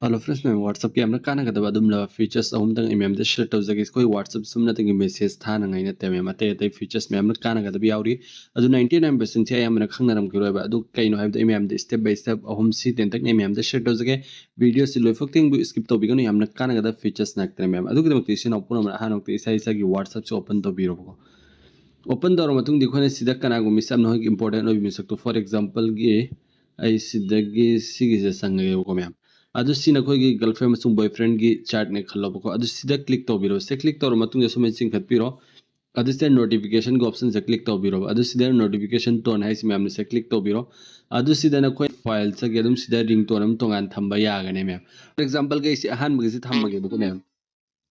hello friends मैं WhatsApp के हमने काना गदबा दुमला फीचर्स अहुमदंग एमएम दे शेयर तौजगे कोई व्हाट्सएप सुमनतंग मेसेज थाना ngai nate me mate te features me amna kana gadabi yauri adu 99% thi amna khangnaram kiroba adu kaino habda emam de step by step ahum si ten tak emam de share tौजगे video si loifokting bu skip to bigano amna kana gada features naktre me adu gidam tisin open amna hanok te isa isa gi WhatsApp se open to biro ko open dor matung dikhone sida kana gu misam no important no misak to for example gi ai sidagi sigi se sangai ko me adu sina khoi gi girlfriend masung boyfriend gi chat ne khallo ko adu sida click to biro se click to matung je sumen sing khat piro adu se notification go option se click to biro adu sida notification tone hai sim amne se click to biro adu sida na khoi file se ge dum sida ringtone am tongan thamba ya ga ne mem for example ge si ahan gi si thamba ge ko mem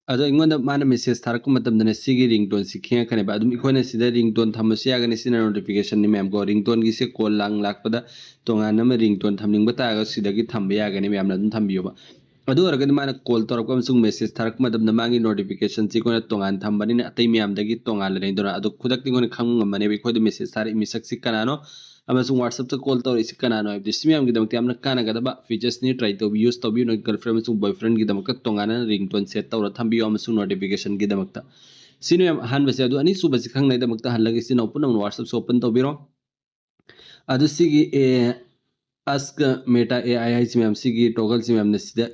ado ingonda mana message tharak matam dana sigi ringtone si khenga khane ba adum ikhoina sida ringtone thamasi ya gani sina notification ni mem go ringtone gi se call lang lakpada tonga nama ringtone thamning bata ga sida gi thamba ya gani mem na dum thambiyo ba adu oragani mana call torap kam sung message tharak matam na mangi notification si kona tongan thambani na atai mem dagi tonga le dona adu khudak tingone khang ngamane bi khodi message thari misak si kanano amasung WhatsApp ta call tor isi kanano ab dismiyam gi damti amna kana gada ba features ni try to use to bi no girlfriend amasung boyfriend gi damak tongana ringtone set tawra thambi amasung notification gi damak sino yam han basi adu ani su basi khang nai damak halagi sino open on WhatsApp so open to biro adu sigi ask meta AI hai simam sigi toggle simam ne sida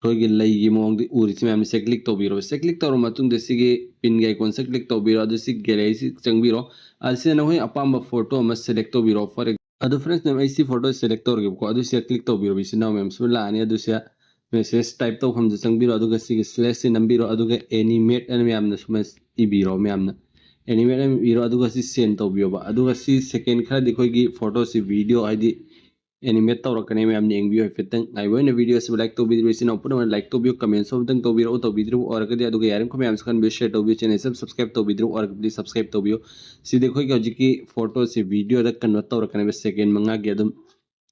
togi lay mong di uri simam se click to biro se click to matung de sigi pin gai kon se click to biro adu sig gallery si chang biro alse na hoi apamba photo mas select to biro for adu friends nem ai si photo select to gi ko adu se click to biro bi sina mem su la ani adu se message type to kham chang biro adu ga sigi slash si nam biro adu ga animate an mem na sumas i biro mem na animate an biro adu ga si send to biro ba adu ga si second khara dikhoi gi photo si video id animate to rakane me amni engbi fitang ai boina video se like to video sin open one like to video comment so tang to video or ka dia duga yarim ko me am skan be share to video channel subscribe to video or please subscribe to video si dekho ki hoji ki photo se video da convert to rakane be second manga ge adum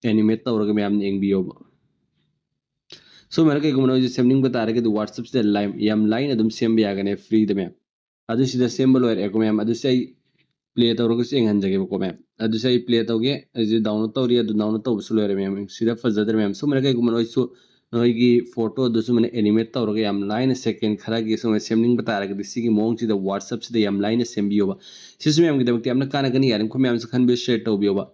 animate to rakame amni engbi yo so mera kai gumna hoji sending bata rage the WhatsApp se line adum sem be agane free de me adu sida symbol or ko me am adu sai play tawrga se ngan jage ko mem adu sai play tawge aji download tawri adu download taw su lere mem sida fazadar mem so mera kai guman oi su noi gi photo adu su mane animate tawrga yam line second khara gi so semning bata ra gi sigi mong si da WhatsApp si da yam line sembiyo ba sisu mem gi dakti amna kana gani yarim ko mem su khan be share taw biyo ba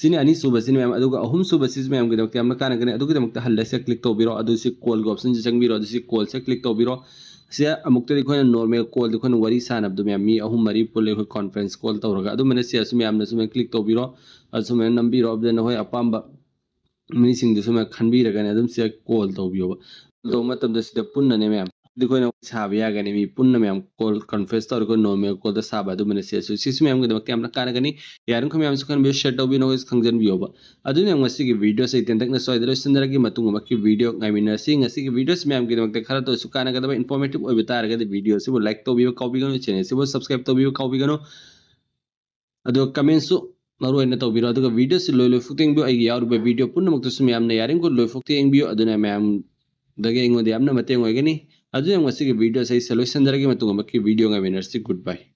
sini ani su basin mem adu ga ahum su basis mem gi dakti amna kana gani adu gi dakti halle se click taw biro adu si call go option jang biro adu si call se click taw biro से अमुक्तदी खोन normal call दि खोन worry सान अब दुम मी अहुम मरी पुले खो conference call तौरगा अदु मने से assume यामना सुम click तौबिरो assume नंबीरो अब देन होय अपाम्बा मी सिंग दु सुम खनबी रगने अदुम से कॉल तौबियो तो मतलब दसिदा पुन्ना ने मैम दिखोन साब यागने मी पुन्ना मैम कॉल कॉन्फ्रेंस तौर को नॉर्मल कॉल द साब अदु मने से सिस मैम गदम कैमरा कानगनी यारन खो मैम सुखन बे शेट तौबि नो खंगजन बियोबा अदु ने ngasi gi video से तेन तक न सोइदर सुंदर की मतुंग मक्की वीडियो गाइमिनर से ngasi gi videos ma'am gi दमक खरा तो सुकाना गदम इंफॉर्मेटिव ओइ बता रगे वीडियो से वो लाइक तो बियो कॉपी गनो चैनल से वो सब्सक्राइब तो बियो कॉपी गनो अदु कमेंट सु मरो इन तो बिरो अदु वीडियो से लोय लोय फुटिंग बियो आई यार बे वीडियो पुन मक तो सु मैम ने यारिंग को लोय फुटिंग बियो अदु ने मैम दगे इंगो दे amna मते ngoi गनी अदु ngasi gi video से सॉल्यूशन दरगे मतुंग मक्की वीडियो गाइमिनर से गुड बाय